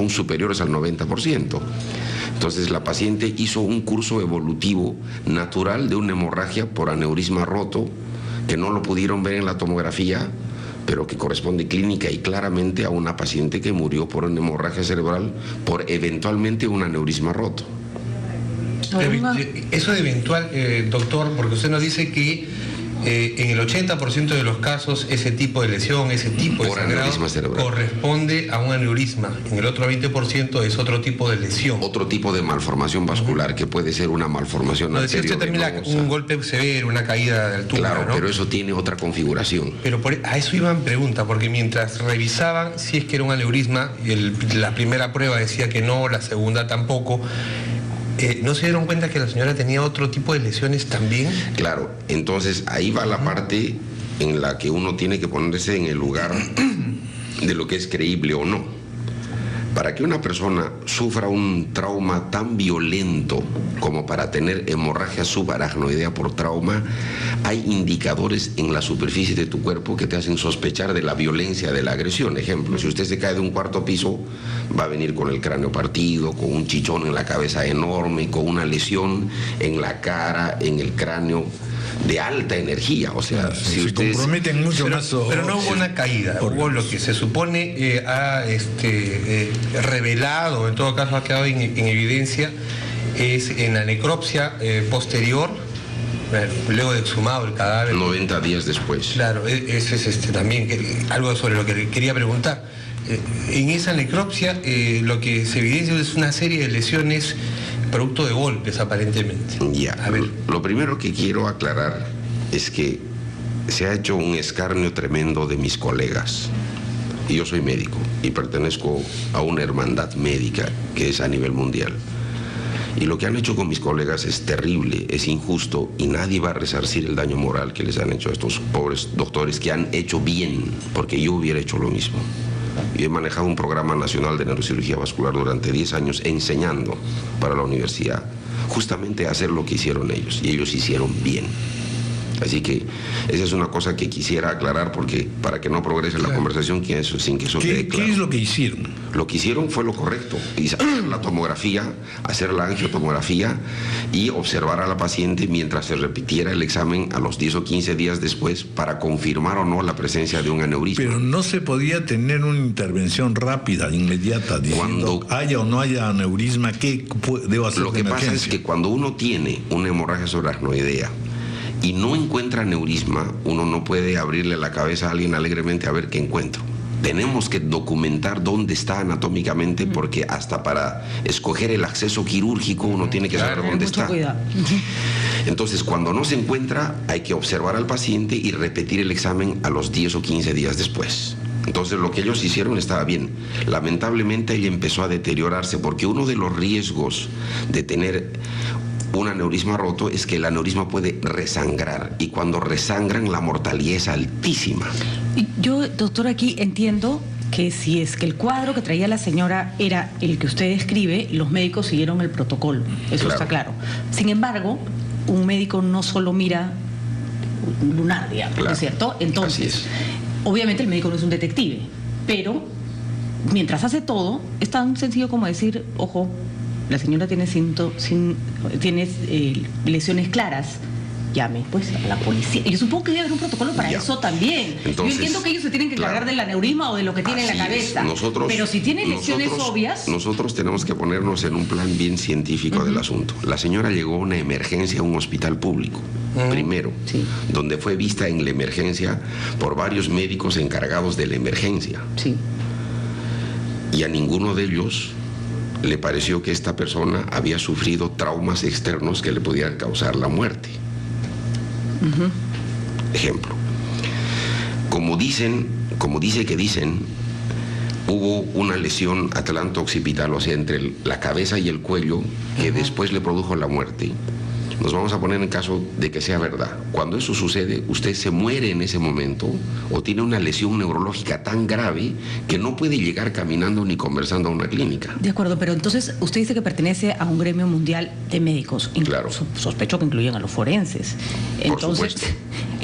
son superiores al 90%. Entonces la paciente hizo un curso evolutivo natural de una hemorragia por aneurisma roto, que no lo pudieron ver en la tomografía, pero que corresponde clínica y claramente a una paciente que murió por una hemorragia cerebral por eventualmente un aneurisma roto. Eso de eventual, doctor, porque usted nos dice que en el 80% de los casos ese tipo de lesión, ese tipo de sangrado corresponde a un aneurisma. En el otro 20% es otro tipo de lesión. Otro tipo de malformación vascular, que puede ser una malformación arteriovenosa. Decía usted también un golpe severo, una caída de altura. Claro, ¿no? pero eso tiene otra configuración. Pero a eso iba en pregunta, porque mientras revisaban si es que era un aneurisma, la primera prueba decía que no, la segunda tampoco. ¿No se dieron cuenta que la señora tenía otro tipo de lesiones también? Claro, entonces ahí va la parte en la que uno tiene que ponerse en el lugar de lo que es creíble o no. Para que una persona sufra un trauma tan violento como para tener hemorragia subaracnoidea por trauma, hay indicadores en la superficie de tu cuerpo que te hacen sospechar de la violencia de la agresión. Ejemplo, si usted se cae de un cuarto piso, va a venir con el cráneo partido, con un chichón en la cabeza enorme, con una lesión en la cara, en el cráneo, de alta energía. O sea, si ustedes comprometen mucho más. Pero no hubo una caída, hubo lo que se supone ha revelado, en todo caso ha quedado en evidencia, es en la necropsia posterior, luego de exhumado el cadáver. 90 días después. Claro, eso es también algo sobre lo que quería preguntar. En esa necropsia lo que se evidencia es una serie de lesiones producto de golpes, aparentemente. Ya, a ver. Lo primero que quiero aclarar es que se ha hecho un escarnio tremendo de mis colegas. Y yo soy médico y pertenezco a una hermandad médica que es a nivel mundial. Y lo que han hecho con mis colegas es terrible, es injusto, y nadie va a resarcir el daño moral que les han hecho a estos pobres doctores que han hecho bien, porque yo hubiera hecho lo mismo. Yo he manejado un programa nacional de neurocirugía vascular durante 10 años enseñando para la universidad justamente a hacer lo que hicieron ellos, y ellos hicieron bien. Así que esa es una cosa que quisiera aclarar, porque para que no progrese la conversación sin que eso quede claro. ¿Qué es lo que hicieron? Lo que hicieron fue lo correcto: hacer la tomografía, hacer la angiotomografía y observar a la paciente mientras se repitiera el examen a los 10 o 15 días después para confirmar o no la presencia de un aneurisma. Pero no se podía tener una intervención rápida, inmediata, diciendo haya o no haya aneurisma, ¿qué debo hacer? Lo que pasa es que cuando uno tiene una hemorragia subaracnoidea y no encuentra aneurisma, uno no puede abrirle la cabeza a alguien alegremente a ver qué encuentro. Tenemos que documentar dónde está anatómicamente, porque hasta para escoger el acceso quirúrgico uno tiene que saber dónde está. Cuidado. Entonces, cuando no se encuentra, hay que observar al paciente y repetir el examen a los 10 o 15 días después. Entonces, lo que ellos hicieron estaba bien. Lamentablemente, ella empezó a deteriorarse, porque uno de los riesgos de tener un aneurisma roto es que el aneurisma puede resangrar, y cuando resangran la mortalidad es altísima. Yo, doctor, aquí entiendo que si es que el cuadro que traía la señora era el que usted describe, los médicos siguieron el protocolo, eso está claro. Sin embargo, un médico no solo mira un lunar, digamos, ¿no es cierto? Entonces, obviamente el médico no es un detective, pero mientras hace todo, es tan sencillo como decir, ojo, la señora tiene lesiones claras, llame pues a la policía. Yo supongo que debe haber un protocolo para eso también. Entonces, yo entiendo que ellos se tienen que encargar del aneurisma o de lo que tiene en la cabeza. Pero si tienen lesiones obvias... Nosotros tenemos que ponernos en un plan bien científico del asunto. La señora llegó a una emergencia a un hospital público, primero, donde fue vista en la emergencia por varios médicos encargados de la emergencia. Y a ninguno de ellos le pareció que esta persona había sufrido traumas externos que le pudieran causar la muerte. Ejemplo, como dice que dicen, hubo una lesión atlanto-occipital, o sea, entre la cabeza y el cuello, que después le produjo la muerte. Nos vamos a poner en caso de que sea verdad. Cuando eso sucede, usted se muere en ese momento o tiene una lesión neurológica tan grave que no puede llegar caminando ni conversando a una clínica. De acuerdo, pero entonces usted dice que pertenece a un gremio mundial de médicos. Claro. Sospecho que incluyen a los forenses. Entonces, por supuesto.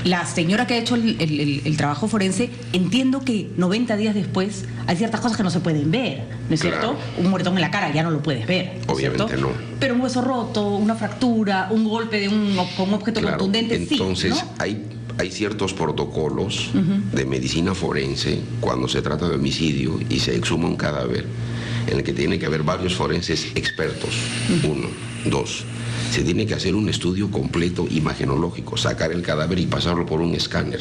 La señora que ha hecho el trabajo forense, entiendo que 90 días después hay ciertas cosas que no se pueden ver, ¿no es cierto? Un moretón en la cara ya no lo puedes ver, ¿no? Obviamente no. Pero un hueso roto, una fractura, un golpe con un objeto contundente, entonces, sí, ¿no? Hay ciertos protocolos de medicina forense cuando se trata de homicidio y se exhuma un cadáver, en el que tiene que haber varios forenses expertos. 1, 2. Se tiene que hacer un estudio completo imagenológico, sacar el cadáver y pasarlo por un escáner.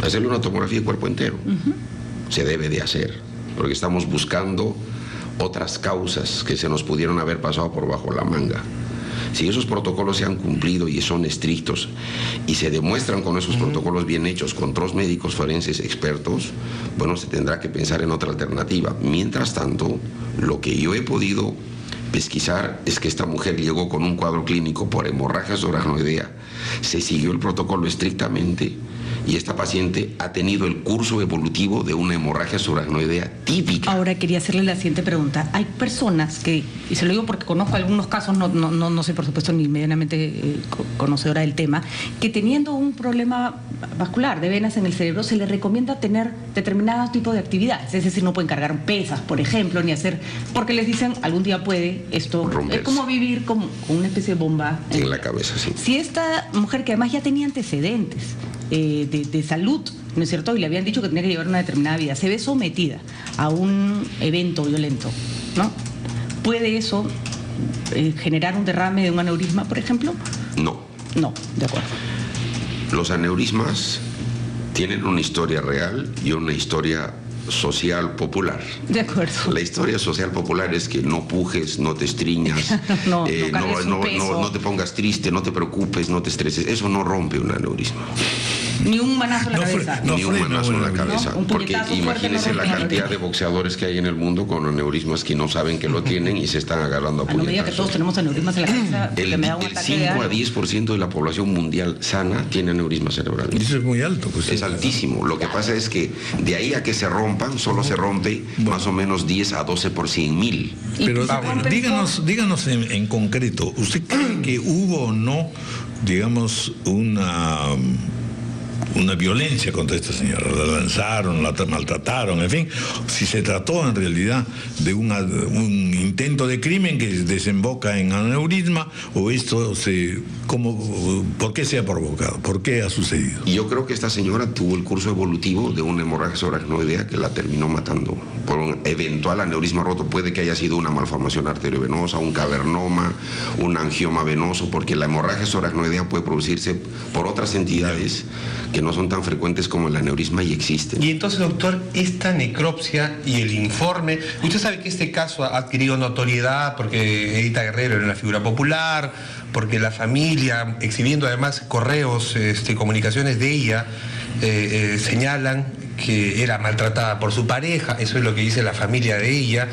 Hacerle una tomografía de cuerpo entero. Se debe de hacer, porque estamos buscando otras causas que se nos pudieron haber pasado por bajo la manga. Si esos protocolos se han cumplido y son estrictos y se demuestran con esos protocolos bien hechos, con 2 médicos forenses expertos, bueno, se tendrá que pensar en otra alternativa. Mientras tanto, lo que yo he podido pesquisar es que esta mujer llegó con un cuadro clínico por hemorragia subaracnoidea, se siguió el protocolo estrictamente y esta paciente ha tenido el curso evolutivo de una hemorragia subaracnoidea típica. Ahora quería hacerle la siguiente pregunta. Hay personas que, y se lo digo porque conozco algunos casos, no soy por supuesto ni medianamente conocedora del tema, que teniendo un problema vascular de venas en el cerebro se le recomienda tener determinado tipo de actividades, es decir, no pueden cargar pesas, por ejemplo, ni hacer, porque les dicen algún día puede esto romperse. Es como vivir con una especie de bomba en la cabeza, sí. Si esta mujer, que además ya tenía antecedentes de salud, ¿no es cierto?, y le habían dicho que tenía que llevar una determinada vida, se ve sometida a un evento violento, ¿no? ¿Puede eso generar un derrame de un aneurisma, por ejemplo? No. No, de acuerdo. Los aneurismas tienen una historia real y una historia social popular. De acuerdo. La historia social popular es que no pujes, no te estriñas, no te pongas triste, no te preocupes, no te estreses. Eso no rompe un aneurisma. Ni un manazo en la cabeza. Ni un manazo en la cabeza. ¿No? Porque imagínese la cantidad de boxeadores que hay en el mundo con aneurismas que no saben que lo tienen y se están agarrando a puñetazos. No me diga que todos tenemos aneurismas en la cabeza. El 5 a 10% de la población mundial sana tiene aneurismas cerebrales. Y eso es muy alto. Pues es altísimo. Lo que pasa es que de ahí a que se rompan, solo se rompe más o menos 10 a 12 por 100.000. Pero díganos en concreto, ¿usted cree que hubo o no, digamos, una violencia contra esta señora? La lanzaron, la maltrataron, en fin, si se trató en realidad de un intento de crimen que desemboca en aneurisma, o esto ¿por qué se ha provocado? ¿Por qué ha sucedido? Y yo creo que esta señora tuvo el curso evolutivo de una hemorragia subaracnoidea que la terminó matando por un eventual aneurisma roto. Puede que haya sido una malformación arteriovenosa, un cavernoma, un angioma venoso, porque la hemorragia subaracnoidea puede producirse por otras entidades que no son tan frecuentes como el aneurisma y existen. Y entonces, doctor, esta necropsia y el informe, usted sabe que este caso ha adquirido notoriedad porque Edita Guerrero era una figura popular, porque la familia, exhibiendo además correos, comunicaciones de ella, señalan que era maltratada por su pareja, eso es lo que dice la familia de ella.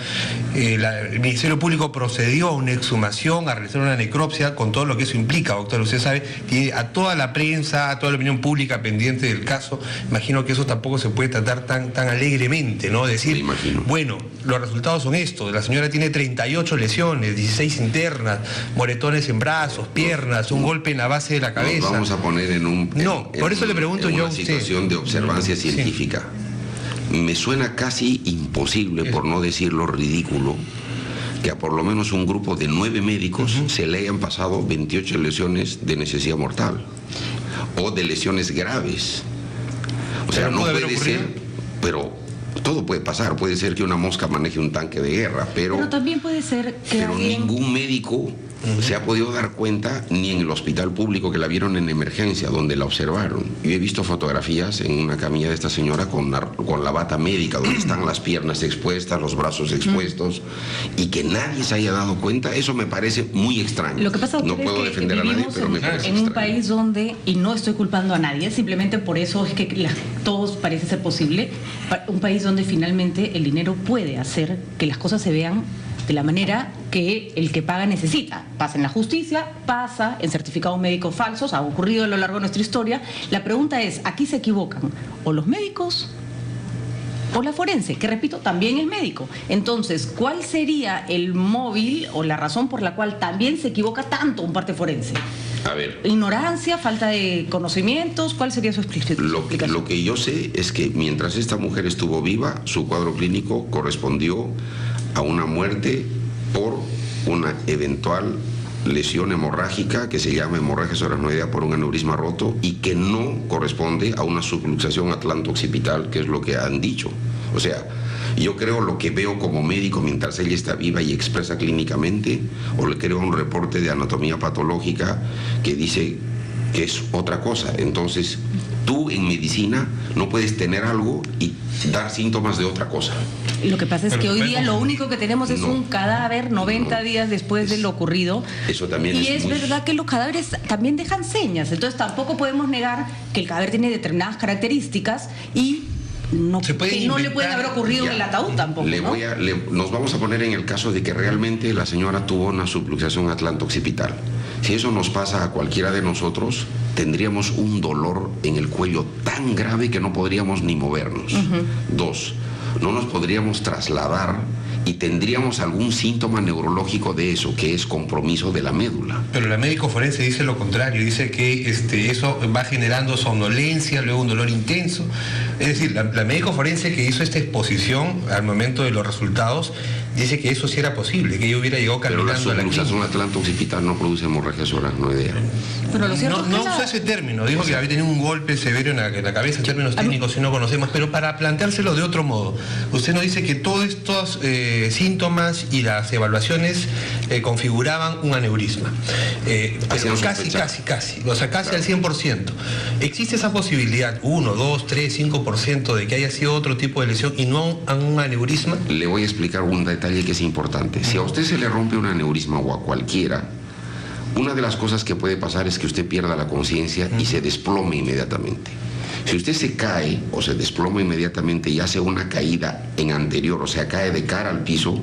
El Ministerio Público procedió a una exhumación, a realizar una necropsia, con todo lo que eso implica, doctor. Usted sabe, tiene a toda la prensa, a toda la opinión pública pendiente del caso. Imagino que eso tampoco se puede tratar tan alegremente, ¿no? Decir, bueno, los resultados son estos: la señora tiene 38 lesiones, 16 internas, moretones en brazos, piernas, un golpe en la base de la cabeza. Nos vamos a poner por eso le pregunto yo a usted. Una situación de observancia científica. Me suena casi imposible, por no decirlo ridículo, que a por lo menos un grupo de 9 médicos se le hayan pasado 28 lesiones de necesidad mortal o de lesiones graves. O sea, no puede ser, pero todo puede pasar. Puede ser que una mosca maneje un tanque de guerra, pero también puede ser que ningún médico se ha podido dar cuenta, ni en el hospital público, que la vieron en emergencia, donde la observaron. Yo he visto fotografías en una camilla de esta señora con la bata médica, donde están las piernas expuestas, los brazos expuestos, y que nadie se haya dado cuenta. Eso me parece muy extraño. Lo que pasa, no puedo defender a nadie, pero me parece en extraño. Un país donde, y no estoy culpando a nadie, simplemente por eso es que todos parece ser posible, un país donde finalmente el dinero puede hacer que las cosas se vean de la manera que el que paga necesita. Pasa en la justicia, pasa en certificados médicos falsos, ha ocurrido a lo largo de nuestra historia. La pregunta es, ¿aquí se equivocan o los médicos o la forense? Que repito, también es médico. Entonces, ¿cuál sería el móvil o la razón por la cual también se equivoca tanto un parte forense? A ver. ¿Ignorancia, falta de conocimientos? ¿Cuál sería su explicación? Lo que yo sé es que mientras esta mujer estuvo viva, su cuadro clínico correspondió a una muerte por una eventual lesión hemorrágica que se llama hemorragia subaracnoidea por un aneurisma roto y que no corresponde a una subluxación atlanto-occipital, que es lo que han dicho. O sea, yo creo lo que veo como médico mientras ella está viva y expresa clínicamente, o le creo un reporte de anatomía patológica que dice que es otra cosa. Entonces, tú en medicina no puedes tener algo y dar síntomas de otra cosa. Lo que pasa es que hoy día lo único que tenemos es un cadáver 90 días después de lo ocurrido. Eso también y es verdad que los cadáveres también dejan señas. Entonces tampoco podemos negar que el cadáver tiene determinadas características y que no le puede haber ocurrido en el ataúd tampoco. Nos vamos a poner en el caso de que realmente la señora tuvo una subluxación atlanto-occipital. Si eso nos pasa a cualquiera de nosotros, tendríamos un dolor en el cuello tan grave que no podríamos ni movernos. 2, no nos podríamos trasladar y tendríamos algún síntoma neurológico de eso, que es compromiso de la médula. Pero la médico forense dice lo contrario, dice que eso va generando somnolencia, luego un dolor intenso. Es decir, la médico forense que hizo esta exposición al momento de los resultados dice que eso sí era posible, que ella hubiera llegado caminando a la clínica. Pero la subluxación atlanto-occipital no produce hemorragia subaracnoidea. Pero lo cierto no usó ese término, dijo que había tenido un golpe severo en la cabeza, términos técnicos si no conocemos, pero para planteárselo de otro modo, usted nos dice que todos estos síntomas y las evaluaciones configuraban un aneurisma. Pero casi, o sea, casi al 100%. ¿Existe esa posibilidad, 1, 2, 3, 5% de que haya sido otro tipo de lesión y no un aneurisma? Le voy a explicar un detalle que es importante. Si a usted se le rompe un aneurisma o a cualquiera, una de las cosas que puede pasar es que usted pierda la conciencia y se desplome inmediatamente. Si usted se cae o se desploma inmediatamente y hace una caída en anterior, o sea, cae de cara al piso,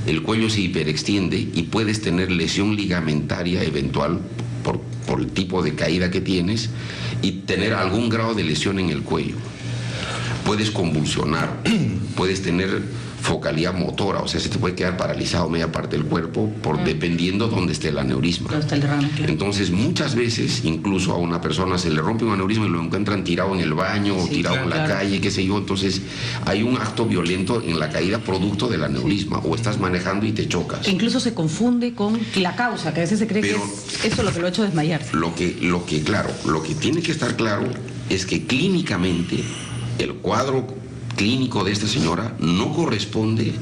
el cuello se hiperextiende y puedes tener lesión ligamentaria eventual por el tipo de caída que tienes y tener algún grado de lesión en el cuello. Puedes convulsionar, puedes tener focalidad motora, o sea, se te puede quedar paralizado media parte del cuerpo dependiendo dónde esté el aneurisma. Entonces, muchas veces, incluso a una persona se le rompe un aneurisma y lo encuentran tirado en el baño o tirado en la calle, qué sé yo. Entonces, hay un acto violento en la caída producto del aneurisma, o estás manejando y te chocas. Que incluso se confunde con la causa, que a veces se cree que es eso lo que lo ha hecho desmayarse. Lo que tiene que estar claro es que clínicamente el cuadro clínico de esta señora no corresponde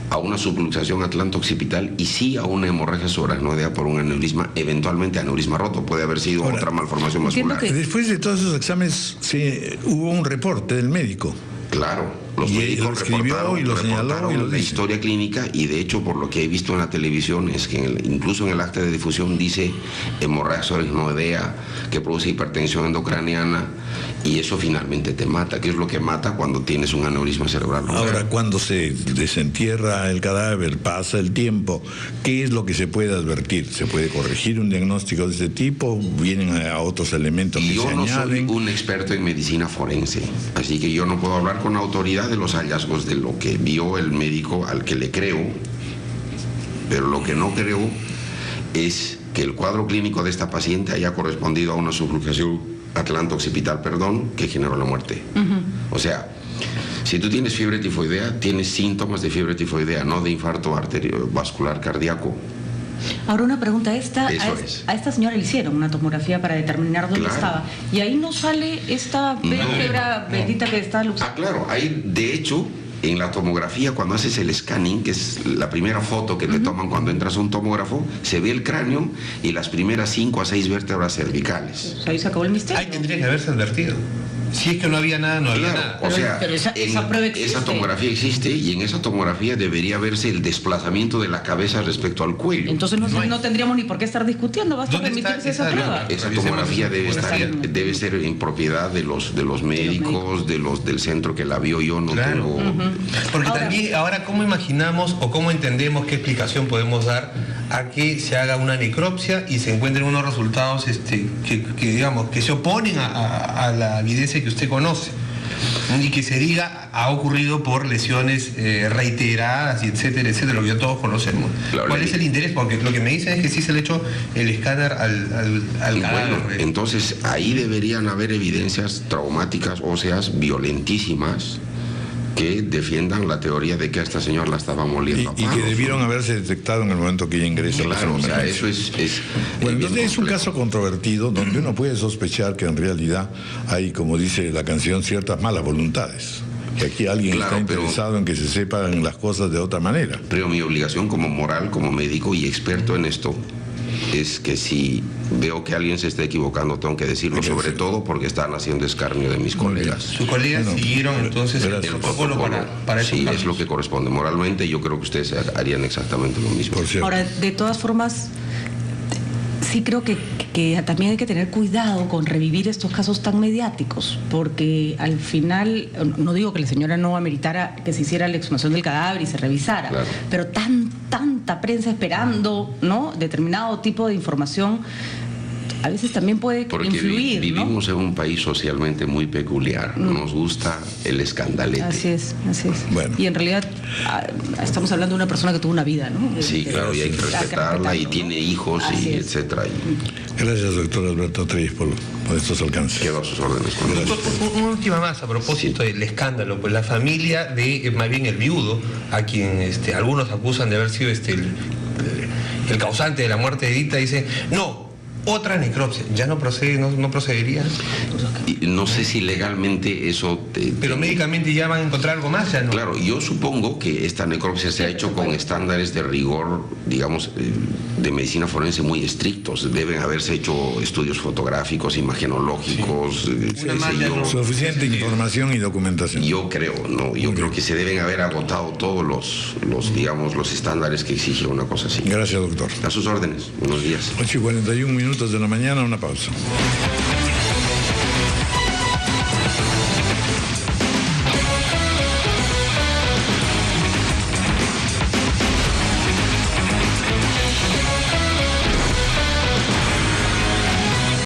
a una subluxación atlanto-occipital y sí a una hemorragia subaracnoidea por un aneurisma, eventualmente aneurisma roto. Puede haber sido otra malformación muscular. Después de todos esos exámenes, hubo un reporte del médico. Claro. Los médicos reportaron la historia clínica y de hecho por lo que he visto en la televisión es que incluso en el acta de difusión dice hemorragia subaracnoidea que produce hipertensión endocraniana y eso finalmente te mata, que es lo que mata cuando tienes un aneurisma cerebral. Ahora, cuando se desentierra el cadáver, pasa el tiempo, ¿qué es lo que se puede advertir? ¿Se puede corregir un diagnóstico de este tipo? ¿Vienen a otros elementos que se añaden? Yo no soy un experto en medicina forense, así que yo no puedo hablar con autoridad de los hallazgos de lo que vio el médico al que le creo, pero lo que no creo es que el cuadro clínico de esta paciente haya correspondido a una subluxación atlanto-occipital, que generó la muerte. O sea, si tú tienes fiebre tifoidea, tienes síntomas de fiebre tifoidea, no de infarto arteriovascular cardíaco. Ahora una pregunta, a esta señora le hicieron una tomografía para determinar dónde estaba y ahí no sale esta vértebra bendita que está luxada. Claro, ahí de hecho en la tomografía cuando haces el scanning, que es la primera foto que te toman cuando entras a un tomógrafo, se ve el cráneo y las primeras 5 a 6 vértebras cervicales. Pues ahí se acabó el misterio. Ahí tendría que haberse advertido. Si es que no había nada, no había nada. O sea, esa tomografía existe y en esa tomografía debería verse el desplazamiento de la cabeza respecto al cuello. Entonces no tendríamos ni por qué estar discutiendo, basta remitirse esa prueba. Esa tomografía debe ser en propiedad de los médicos, del centro que la vio. Yo no tengo... Porque también ahora cómo imaginamos o cómo entendemos qué explicación podemos dar a que se haga una necropsia y se encuentren unos resultados que digamos que se oponen a la evidencia que usted conoce. y que se diga ha ocurrido por lesiones reiteradas, y etcétera, etcétera, lo que ya todos conocemos. ¿Cuál es el interés? Porque lo que me dicen es que sí se le ha hecho el escáner al cadáver. Bueno, entonces ahí deberían haber evidencias traumáticas óseas violentísimas que defiendan la teoría de que a esta señora la estaba moliendo. Y que debieron haberse detectado en el momento que ella ingresa. Claro, o sea, eso es bueno, entonces es un caso controvertido donde uno puede sospechar que en realidad hay, como dice la canción, ciertas malas voluntades. Que aquí alguien está interesado en que se sepan las cosas de otra manera. Pero mi obligación como moral, como médico y experto en esto, es que si veo que alguien se está equivocando, tengo que decirlo, sobre todo porque están haciendo escarnio de mis colegas. Sus colegas siguieron entonces el protocolo para sí, es lo que corresponde. Moralmente yo creo que ustedes harían exactamente lo mismo. Ahora, de todas formas, sí creo que también hay que tener cuidado con revivir estos casos tan mediáticos, porque al final, no digo que la señora no ameritara que se hiciera la exhumación del cadáver y se revisara, claro, pero tanta prensa esperando, ¿no?, determinado tipo de información, a veces también puede influir. Vivimos, ¿no?, en un país socialmente muy peculiar. Nos gusta el escandalete. Así es. Bueno. Y en realidad estamos hablando de una persona que tuvo una vida, ¿no? Sí, claro, y hay que respetarla, y tiene hijos, y etcétera. Gracias, doctor Alberto Treyes, por estos alcances. Quedo a sus órdenes. Una última más a propósito del escándalo. Pues la familia de, más bien el viudo, a quien algunos acusan de haber sido el causante de la muerte de Edita, dice, no, otra necropsia, ¿ya no procede, no procedería? No sé si legalmente eso... Pero médicamente ya van a encontrar algo más, ¿ya no? Claro, yo supongo que esta necropsia se ha hecho con estándares de rigor, digamos, de medicina forense muy estrictos. Deben haberse hecho estudios fotográficos, imagenológicos, suficiente información y documentación. Yo creo, ¿no? Yo creo que se deben haber agotado todos los estándares que exige una cosa así. Gracias, doctor. A sus órdenes. Buenos días. 8:41 de la mañana, una pausa.